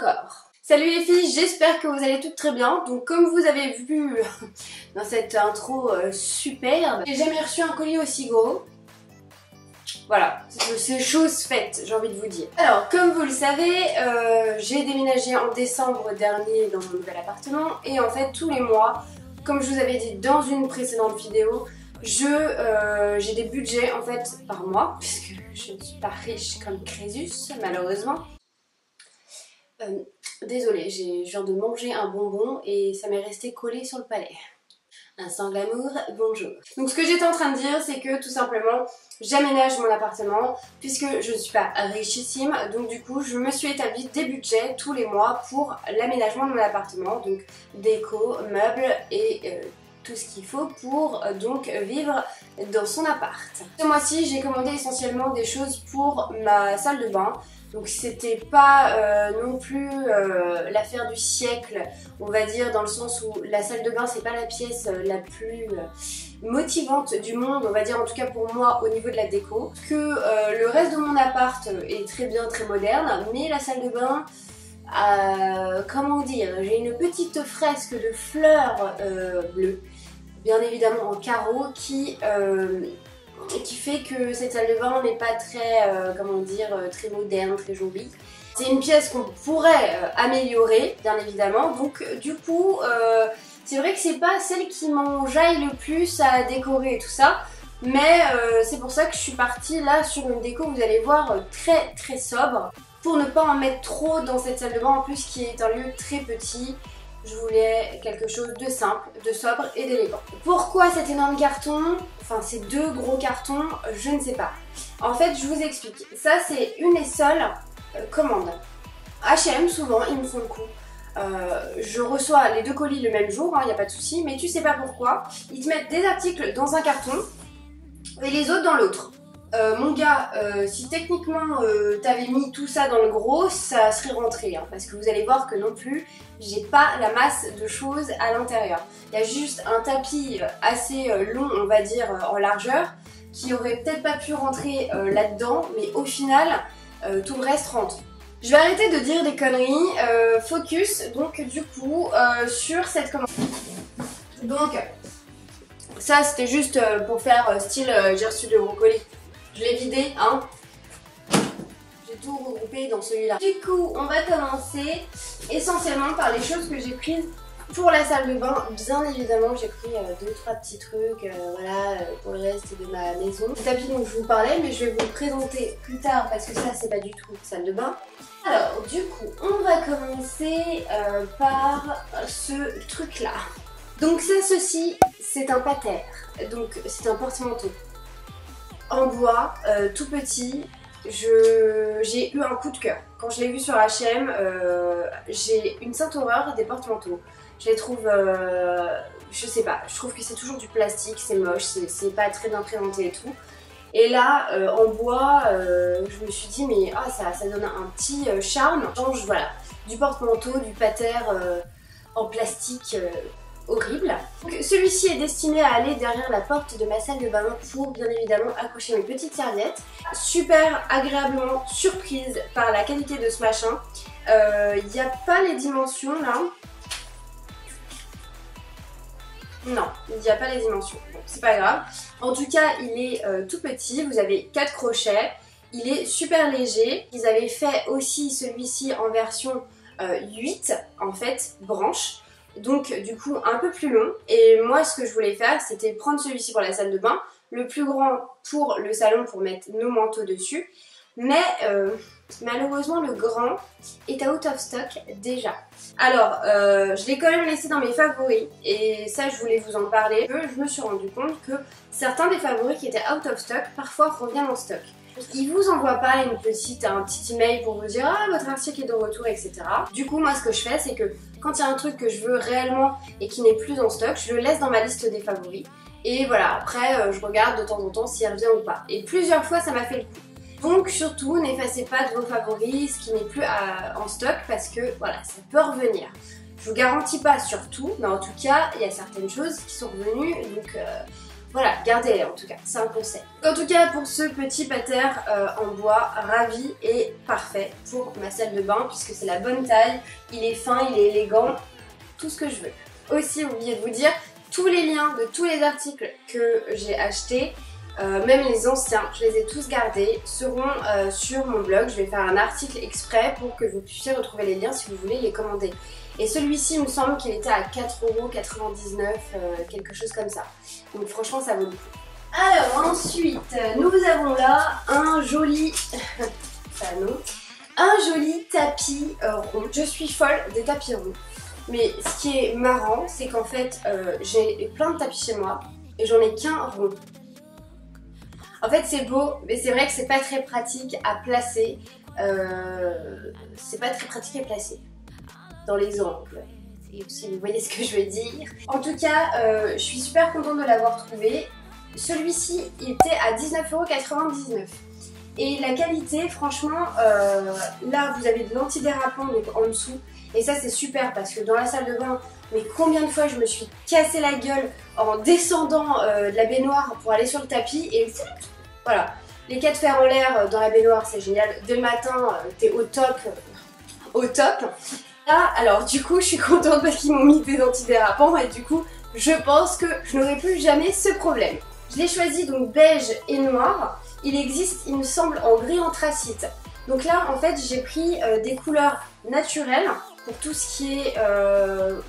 encore. Salut les filles, j'espère que vous allez toutes très bien. Donc comme vous avez vu dans cette intro superbe, j'ai jamais reçu un colis aussi gros. Voilà, c'est chose faite, j'ai envie de vous dire. Alors, comme vous le savez, j'ai déménagé en décembre dernier dans mon nouvel appartement. Et en fait, tous les mois, comme je vous avais dit dans une précédente vidéo, j'ai des budgets en fait par mois, puisque je ne suis pas riche comme Crésus, malheureusement. Désolée, je viens de manger un bonbon et ça m'est resté collé sur le palais. Instant glamour, bonjour. Donc ce que j'étais en train de dire, c'est que tout simplement, j'aménage mon appartement puisque je ne suis pas richissime. Donc du coup, je me suis établi des budgets tous les mois pour l'aménagement de mon appartement. Donc déco, meubles et tout ce qu'il faut pour donc vivre dans son appart. Ce mois-ci, j'ai commandé essentiellement des choses pour ma salle de bain. Donc c'était pas non plus l'affaire du siècle, on va dire, dans le sens où la salle de bain c'est pas la pièce la plus motivante du monde, on va dire, en tout cas pour moi au niveau de la déco. Que le reste de mon appart est très bien, très moderne, mais la salle de bain, comment dire, j'ai une petite fresque de fleurs bleues, bien évidemment en carreau, qui fait que cette salle de bain n'est pas très, comment dire, très moderne, très jolie. C'est une pièce qu'on pourrait améliorer, bien évidemment, donc du coup, c'est vrai que c'est pas celle qui m'enjaille le plus à décorer et tout ça, mais c'est pour ça que je suis partie là sur une déco, vous allez voir, très très sobre, pour ne pas en mettre trop dans cette salle de bain, en plus qui est un lieu très petit. Je voulais quelque chose de simple, de sobre et d'élégant. Pourquoi cet énorme carton? Enfin ces deux gros cartons, je ne sais pas. En fait, je vous explique. Ça c'est une et seule commande. H&M, souvent, ils me font le coup. Je reçois les deux colis le même jour, il n'y a pas de souci, mais tu sais pas pourquoi. Ils te mettent des articles dans un carton et les autres dans l'autre. Mon gars, si techniquement t'avais mis tout ça dans le gros, ça serait rentré, hein, parce que vous allez voir que non plus, j'ai pas la masse de choses à l'intérieur. Il y a juste un tapis assez long, on va dire, en largeur, qui aurait peut-être pas pu rentrer là-dedans, mais au final, tout le reste rentre. Je vais arrêter de dire des conneries, focus donc du coup sur cette commande. Donc, ça c'était juste pour faire style j'ai reçu de brocoli. Je l'ai vidé, hein. J'ai tout regroupé dans celui-là. Du coup, on va commencer essentiellement par les choses que j'ai prises pour la salle de bain. Bien évidemment, j'ai pris 2-3 petits trucs, voilà, pour le reste de ma maison. Le tapis dont je vous parlais, mais je vais vous le présenter plus tard parce que ça, c'est pas du tout une salle de bain. Alors, du coup, on va commencer par ce truc-là. Donc ça, ceci, c'est un pater. Donc, c'est un porte-manteau. En bois, tout petit, j'ai eu un coup de cœur. Quand je l'ai vu sur H&M, j'ai une sainte horreur des porte-manteaux. Je les trouve, je sais pas, je trouve que c'est toujours du plastique, c'est moche, c'est pas très bien présenté et tout. Et là, en bois, je me suis dit, mais ça donne un petit charme. Change, voilà, du porte-manteau, du pater en plastique. Horrible. Donc celui-ci est destiné à aller derrière la porte de ma salle de bain pour bien évidemment accrocher mes petites serviettes. Super agréablement surprise par la qualité de ce machin. Il n'y a pas les dimensions là. Non, il n'y a pas les dimensions. Bon, c'est pas grave. En tout cas, il est tout petit. Vous avez 4 crochets. Il est super léger. Ils avaient fait aussi celui-ci en version 8 en fait, branches. Donc du coup un peu plus long, et moi ce que je voulais faire c'était prendre celui-ci pour la salle de bain, le plus grand pour le salon pour mettre nos manteaux dessus, mais malheureusement le grand est out of stock déjà. Alors je l'ai quand même laissé dans mes favoris et ça je voulais vous en parler. Je me suis rendu compte que certains des favoris qui étaient out of stock parfois reviennent en stock. Ils vous envoient pas un petit email pour vous dire ah votre article est de retour, etc. Du coup moi ce que je fais c'est que quand il y a un truc que je veux réellement et qui n'est plus en stock, je le laisse dans ma liste des favoris. Et voilà, après je regarde de temps en temps s'il revient ou pas. Et plusieurs fois ça m'a fait le coup. Donc surtout n'effacez pas de vos favoris ce qui n'est plus en stock parce que voilà, ça peut revenir. Je vous garantis pas sur tout, mais en tout cas il y a certaines choses qui sont revenues, donc voilà, gardez-les en tout cas, c'est un conseil. En tout cas pour ce petit pater en bois, ravi et parfait pour ma salle de bain puisque c'est la bonne taille, il est fin, il est élégant, tout ce que je veux. Aussi oublié de vous dire, tous les liens de tous les articles que j'ai achetés, même les anciens, je les ai tous gardés, seront sur mon blog. Je vais faire un article exprès pour que vous puissiez retrouver les liens si vous voulez les commander. Et celui-ci, il me semble qu'il était à 4,99€, quelque chose comme ça. Donc franchement, ça vaut le coup. Alors ensuite, nous avons là un joli... panneau. Un joli tapis rond. Je suis folle des tapis ronds. Mais ce qui est marrant, c'est qu'en fait, j'ai plein de tapis chez moi et j'en ai qu'un rond. En fait c'est beau, mais c'est vrai que c'est pas très pratique à placer. C'est pas très pratique à placer dans les angles. Et si vous voyez ce que je veux dire. En tout cas, je suis super contente de l'avoir trouvé. Celui-ci il était à 19,99€. Et la qualité, franchement, là vous avez de l'antidérapant donc en dessous. Et ça c'est super parce que dans la salle de bain, mais combien de fois je me suis cassé la gueule en descendant de la baignoire pour aller sur le tapis et voilà. Les 4 fers en l'air dans la baignoire c'est génial. Dès le matin t'es au top, au top. Là alors du coup je suis contente parce qu'ils m'ont mis des antidérapants et du coup je pense que je n'aurai plus jamais ce problème. Je l'ai choisi donc beige et noir. Il existe il me semble en gris anthracite. Donc là en fait j'ai pris des couleurs naturelles pour tout ce qui est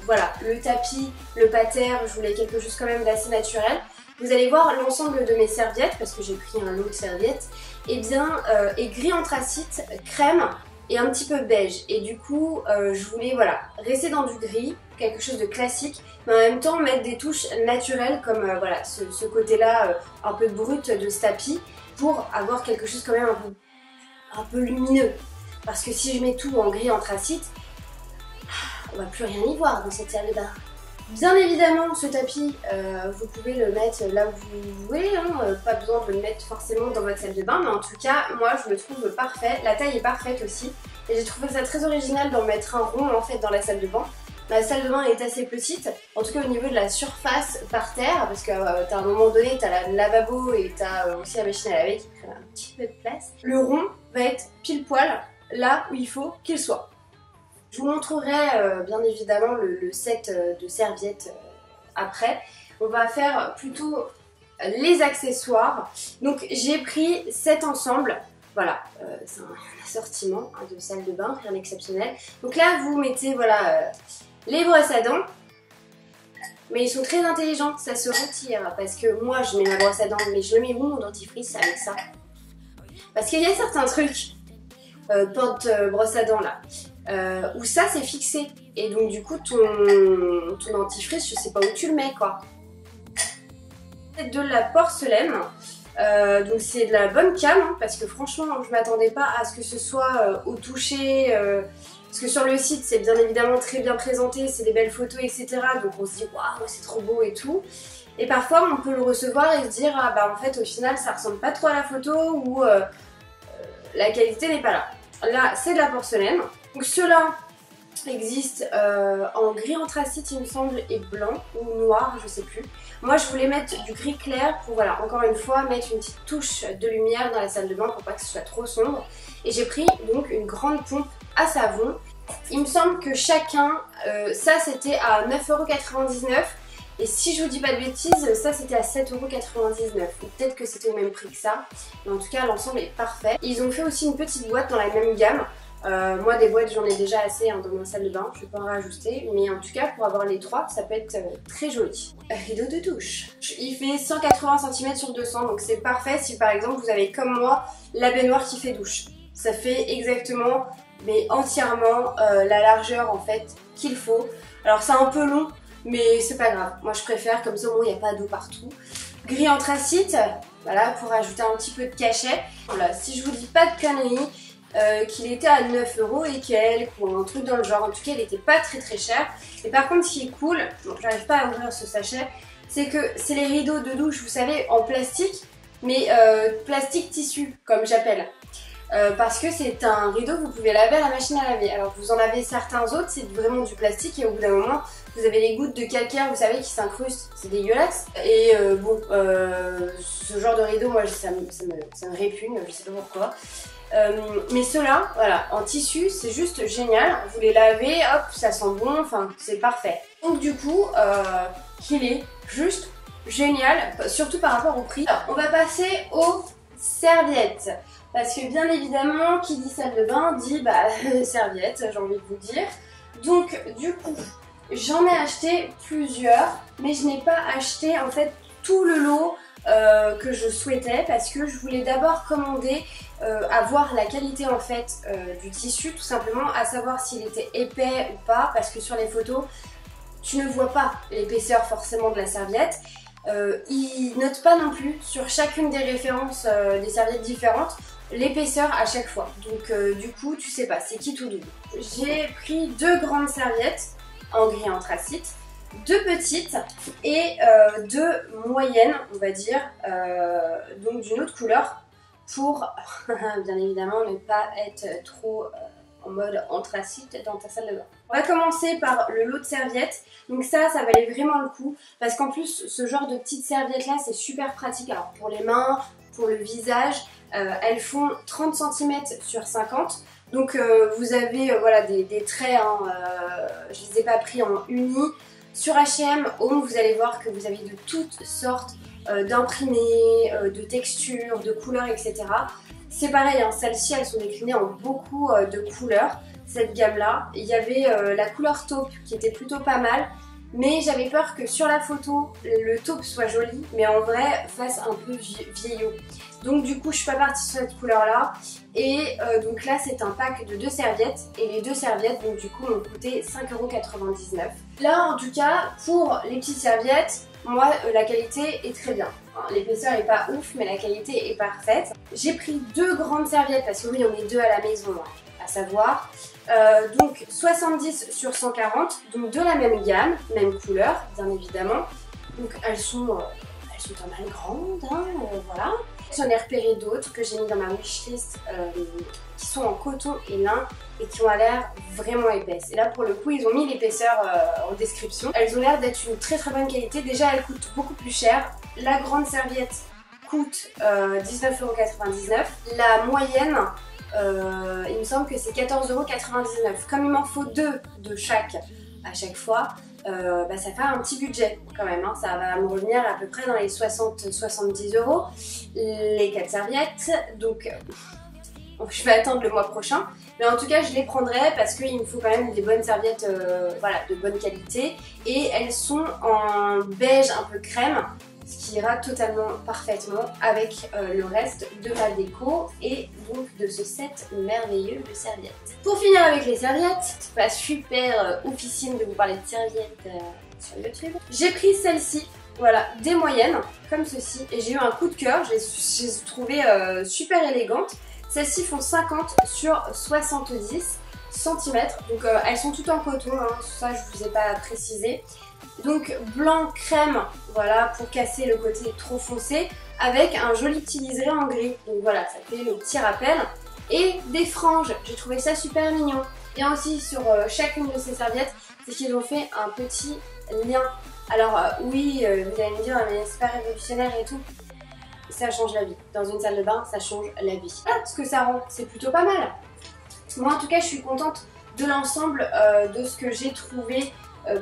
voilà, le tapis, le pater, je voulais quelque chose quand même d'assez naturel. Vous allez voir l'ensemble de mes serviettes, parce que j'ai pris un lot de serviettes, et bien est gris anthracite, crème et un petit peu beige. Et du coup je voulais voilà, rester dans du gris, quelque chose de classique, mais en même temps mettre des touches naturelles comme voilà, ce côté-là un peu brut de ce tapis, pour avoir quelque chose quand même un peu lumineux. Parce que si je mets tout en gris anthracite, on va plus rien y voir dans cette salle de bain. Bien évidemment, ce tapis, vous pouvez le mettre là où vous voulez, hein, pas besoin de le mettre forcément dans votre salle de bain, mais en tout cas, moi je le trouve parfait. La taille est parfaite aussi, et j'ai trouvé ça très original d'en mettre un rond en fait dans la salle de bain. La salle de bain est assez petite, en tout cas au niveau de la surface par terre, parce que t'as un moment donné, t'as le lavabo et t'as aussi la machine à laver qui prend un petit peu de place. Le rond va être pile poil là où il faut qu'il soit. Je vous montrerai bien évidemment le set de serviettes après. On va faire plutôt les accessoires. Donc j'ai pris 7 ensembles. Voilà, c'est un assortiment de salle de bain, rien d'exceptionnel. Donc là vous mettez voilà les brosses à dents. Mais ils sont très intelligents, ça se retire. Parce que moi je mets ma brosse à dents, mais je le mets où mon dentifrice avec ça? Parce qu'il y a certains trucs, porte brosse à dents là. Où ça c'est fixé et donc du coup ton dentifrice je sais pas où tu le mets quoi. C'est de la porcelaine, donc c'est de la bonne cam hein, parce que franchement je m'attendais pas à ce que ce soit au toucher, parce que sur le site c'est bien évidemment très bien présenté, c'est des belles photos etc, donc on se dit waouh c'est trop beau et tout, et parfois on peut le recevoir et se dire ah bah en fait au final ça ressemble pas trop à la photo ou la qualité n'est pas là. Là c'est de la porcelaine. Donc ceux-là existent en gris anthracite il me semble et blanc ou noir, je sais plus. Moi je voulais mettre du gris clair pour voilà encore une fois mettre une petite touche de lumière dans la salle de bain pour pas que ce soit trop sombre. Et j'ai pris donc une grande pompe à savon. Il me semble que chacun, ça c'était à 9,99€. Et si je vous dis pas de bêtises, ça c'était à 7,99€. Peut-être que c'était au même prix que ça. Mais en tout cas l'ensemble est parfait. Ils ont fait aussi une petite boîte dans la même gamme. Moi des boîtes j'en ai déjà assez hein, dans ma salle de bain, je vais pas en rajouter, mais en tout cas pour avoir les trois ça peut être très joli. Rideau de douche. Il fait 180 cm sur 200 donc c'est parfait si par exemple vous avez comme moi la baignoire qui fait douche. Ça fait exactement mais entièrement la largeur en fait qu'il faut. Alors c'est un peu long mais c'est pas grave, moi je préfère comme ça au moins il n'y a pas d'eau partout. Gris anthracite, voilà pour ajouter un petit peu de cachet. Voilà, si je vous dis pas de conneries, qu'il était à 9€ et quelques ou un truc dans le genre, en tout cas il était pas très cher. Et par contre ce qui est cool, donc j'arrive pas à ouvrir ce sachet, c'est que c'est les rideaux de douche vous savez en plastique, mais plastique tissu comme j'appelle. Parce que c'est un rideau que vous pouvez laver à la machine à laver. Alors vous en avez certains autres, c'est vraiment du plastique et au bout d'un moment vous avez les gouttes de calcaire, vous savez, qui s'incrustent, c'est dégueulasse. Et bon, ce genre de rideau, moi ça me répugne, je sais pas pourquoi. Mais ceux-là, voilà, en tissu, c'est juste génial. Vous les lavez, hop, ça sent bon, enfin, c'est parfait. Donc du coup, il est juste génial, surtout par rapport au prix. Alors, on va passer aux serviettes. Parce que bien évidemment, qui dit salle de bain dit serviettes, j'ai envie de vous dire. Donc du coup, j'en ai acheté plusieurs, mais je n'ai pas acheté en fait tout le lot que je souhaitais parce que je voulais d'abord commander avoir la qualité en fait du tissu, tout simplement, à savoir s'il était épais ou pas, parce que sur les photos, tu ne vois pas l'épaisseur forcément de la serviette. Ils notent pas non plus sur chacune des références des serviettes différentes l'épaisseur à chaque fois. Donc du coup, tu sais pas, c'est qui tout double. J'ai pris 2 grandes serviettes en gris anthracite, 2 petites et 2 moyennes, on va dire, donc d'une autre couleur pour bien évidemment ne pas être trop en mode anthracite dans ta salle de bain. On va commencer par le lot de serviettes. Donc ça valait vraiment le coup parce qu'en plus ce genre de petites serviettes là c'est super pratique. Alors pour les mains, pour le visage, elles font 30 cm sur 50. Donc vous avez voilà, des traits, hein, je les ai pas pris en uni. Sur H&M, Home, vous allez voir que vous avez de toutes sortes d'imprimés, de textures, de couleurs, etc. C'est pareil, hein, celles-ci elles sont déclinées en beaucoup de couleurs, cette gamme-là. Il y avait la couleur taupe qui était plutôt pas mal, mais j'avais peur que sur la photo, le taupe soit joli, mais en vrai fasse un peu vieillot. Donc du coup, je suis pas partie sur cette couleur-là. Et donc là, c'est un pack de 2 serviettes. Et les 2 serviettes, donc du coup, m'ont coûté 5,99 €. Là, en tout cas, pour les petites serviettes, moi, la qualité est très bien. L'épaisseur est pas ouf, mais la qualité est parfaite. J'ai pris 2 grandes serviettes, parce que oui, on est 2 à la maison, à savoir. Donc 70 sur 140, donc de la même gamme, même couleur, bien évidemment. Donc elles sont pas mal grandes, hein, voilà. J'en ai repéré d'autres que j'ai mis dans ma wishlist qui sont en coton et lin et qui ont l'air vraiment épaisses. Et là pour le coup ils ont mis l'épaisseur en description. Elles ont l'air d'être une très bonne qualité. Déjà elles coûtent beaucoup plus cher. La grande serviette coûte 19,99 €. La moyenne, il me semble que c'est 14,99 €. Comme il m'en faut 2 de chaque à chaque fois, ça fait un petit budget quand même, hein. Ça va me revenir à peu près dans les 60-70 € les 4 serviettes, donc je vais attendre le mois prochain, mais en tout cas je les prendrai parce qu'il me faut quand même des bonnes serviettes voilà, de bonne qualité, et elles sont en beige un peu crème, ce qui ira totalement parfaitement avec le reste de ma déco et donc de ce set merveilleux de serviettes. Pour finir avec les serviettes, c'est pas super oufissime de vous parler de serviettes sur YouTube. J'ai pris celle-ci, voilà, des moyennes, comme ceci, et j'ai eu un coup de cœur, je les ai trouvées super élégantes. Celles-ci font 50 sur 70 cm, donc elles sont toutes en coton, hein, ça je vous ai pas précisé. Donc blanc crème, voilà, pour casser le côté trop foncé, avec un joli petit liseré en gris. Donc voilà, ça fait le petit rappel. Et des franges, j'ai trouvé ça super mignon. Et aussi sur chacune de ces serviettes, c'est qu'ils ont fait un petit lien. Alors oui, vous allez me dire, mais c'est pas révolutionnaire et tout. Ça change la vie. Dans une salle de bain, ça change la vie. Voilà ce que ça rend, c'est plutôt pas mal. Moi en tout cas, je suis contente de l'ensemble de ce que j'ai trouvé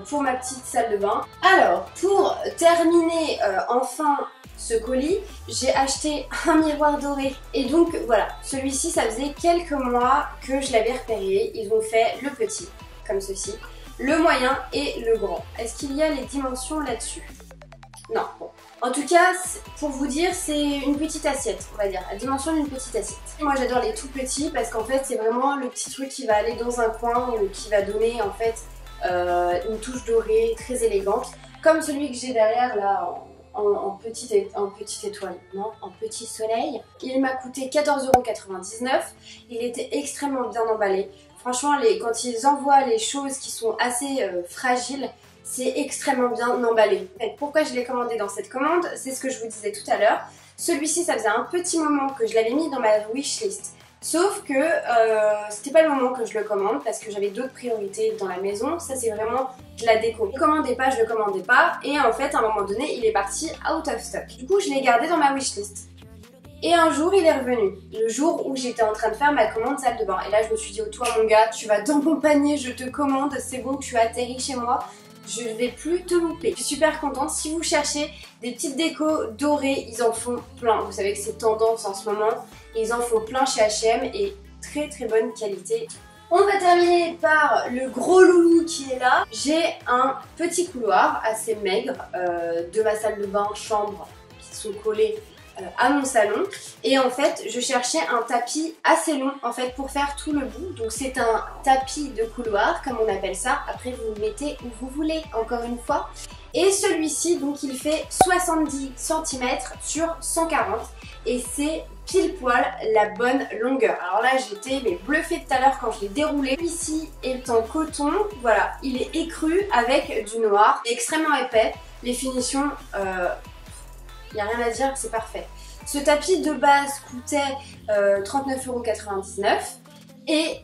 pour ma petite salle de bain. Alors, pour terminer enfin ce colis, j'ai acheté un miroir doré. Et donc voilà, celui-ci, ça faisait quelques mois que je l'avais repéré. Ils ont fait le petit, comme ceci, le moyen et le grand. Est-ce qu'il y a les dimensions là-dessus? Non, bon. En tout cas, pour vous dire, c'est une petite assiette, on va dire, la dimension d'une petite assiette. Moi j'adore les tout petits parce qu'en fait c'est vraiment le petit truc qui va aller dans un coin ou qui va donner en fait une touche dorée très élégante, comme celui que j'ai derrière là en petite étoile, non, en petit soleil. Il m'a coûté 14,99 €, il était extrêmement bien emballé. Franchement, quand ils envoient les choses qui sont assez fragiles, c'est extrêmement bien emballé. Et pourquoi je l'ai commandé dans cette commande, c'est ce que je vous disais tout à l'heure. Celui-ci, ça faisait un petit moment que je l'avais mis dans ma wishlist Sauf que c'était pas le moment que je le commande parce que j'avais d'autres priorités dans la maison. Ça c'est vraiment de la déco. Je le commandais pas, je le commandais pas. Et en fait à un moment donné il est parti out of stock. Du coup je l'ai gardé dans ma wishlist. Et un jour il est revenu, le jour où j'étais en train de faire ma commande salle de bain. Et là je me suis dit, oh toi mon gars, tu vas dans mon panier, je te commande, c'est bon, tu atterris chez moi. Je ne vais plus te louper. Je suis super contente. Si vous cherchez des petites décos dorées, ils en font plein. Vous savez que c'est tendance en ce moment. Ils en font plein chez H&M et très très bonne qualité. On va terminer par le gros loulou qui est là. J'ai un petit couloir assez maigre de ma salle de bain, chambre qui sont collés à mon salon, et en fait je cherchais un tapis assez long en fait pour faire tout le bout. Donc c'est un tapis de couloir comme on appelle ça, après vous le mettez où vous voulez encore une fois, et celui-ci donc il fait 70 cm sur 140 et c'est pile poil la bonne longueur. Alors là j'étais bluffée tout à l'heure quand je l'ai déroulé. Celui-ci est en coton, voilà, il est écru avec du noir, extrêmement épais, les finitions il n'y a rien à dire, c'est parfait. Ce tapis de base coûtait 39,99 € et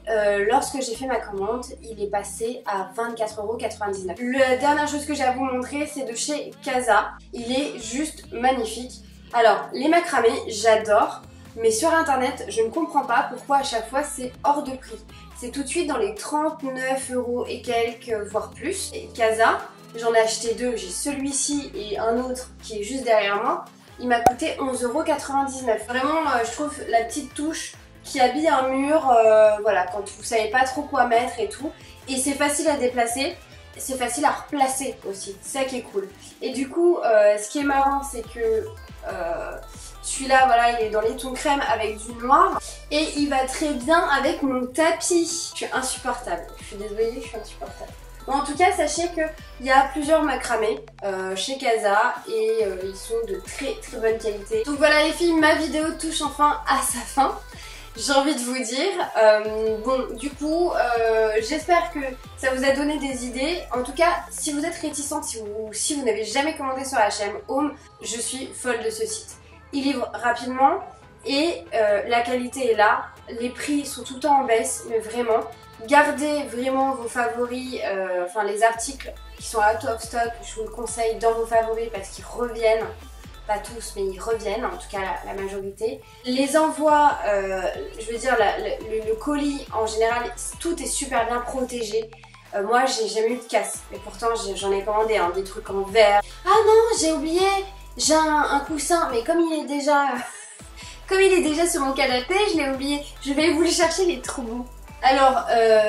lorsque j'ai fait ma commande, il est passé à 24,99 €. La dernière chose que j'ai à vous montrer, c'est de chez Casa. Il est juste magnifique. Alors, les macramés, j'adore, mais sur internet, je ne comprends pas pourquoi à chaque fois c'est hors de prix. C'est tout de suite dans les 39 € et quelques, voire plus. Et Casa, j'en ai acheté deux, j'ai celui-ci et un autre qui est juste derrière moi. Il m'a coûté 11,99 €. Vraiment, je trouve la petite touche qui habille un mur, voilà, quand vous savez pas trop quoi mettre et tout. Et c'est facile à déplacer, c'est facile à replacer aussi, c'est ça qui est cool. Et du coup, ce qui est marrant, c'est que celui-là, voilà, il est dans les tons crème avec du noir. Et il va très bien avec mon tapis. Je suis insupportable, je suis désolée, je suis insupportable. Bon, en tout cas, sachez qu'il y a plusieurs macramés chez Casa et ils sont de très très bonne qualité. Donc voilà les filles, ma vidéo touche enfin à sa fin. J'ai envie de vous dire. Bon, du coup, j'espère que ça vous a donné des idées. En tout cas, si vous êtes réticente, si vous n'avez jamais commandé sur H&M Home, je suis folle de ce site. Il livre rapidement et la qualité est là. Les prix sont tout le temps en baisse, mais vraiment. Gardez vraiment vos favoris, enfin les articles qui sont out of stock, je vous le conseille dans vos favoris parce qu'ils reviennent, pas tous mais ils reviennent, en tout cas la majorité. Les envois, je veux dire le colis en général, tout est super bien protégé. Moi j'ai jamais eu de casse, mais pourtant j'en ai commandé des trucs en verre. Ah non, j'ai oublié, j'ai un coussin, mais comme il est déjà sur mon canapé, je l'ai oublié. Je vais vous le chercher, il est trop beau. Alors,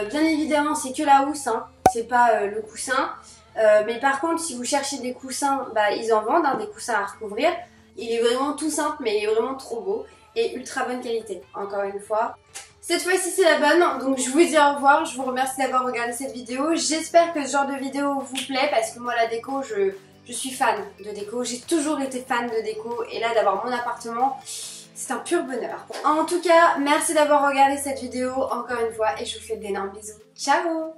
bien évidemment, c'est que la housse, hein, c'est pas le coussin. Mais par contre, si vous cherchez des coussins, bah, ils en vendent, hein, des coussins à recouvrir. Il est vraiment tout simple, mais il est vraiment trop beau. Et ultra bonne qualité, encore une fois. Cette fois-ci, c'est la bonne. Donc, je vous dis au revoir. Je vous remercie d'avoir regardé cette vidéo. J'espère que ce genre de vidéo vous plaît, parce que moi, la déco, je suis fan de déco. J'ai toujours été fan de déco. Et là, d'avoir mon appartement... c'est un pur bonheur. En tout cas, merci d'avoir regardé cette vidéo encore une fois et je vous fais d'énormes bisous. Ciao!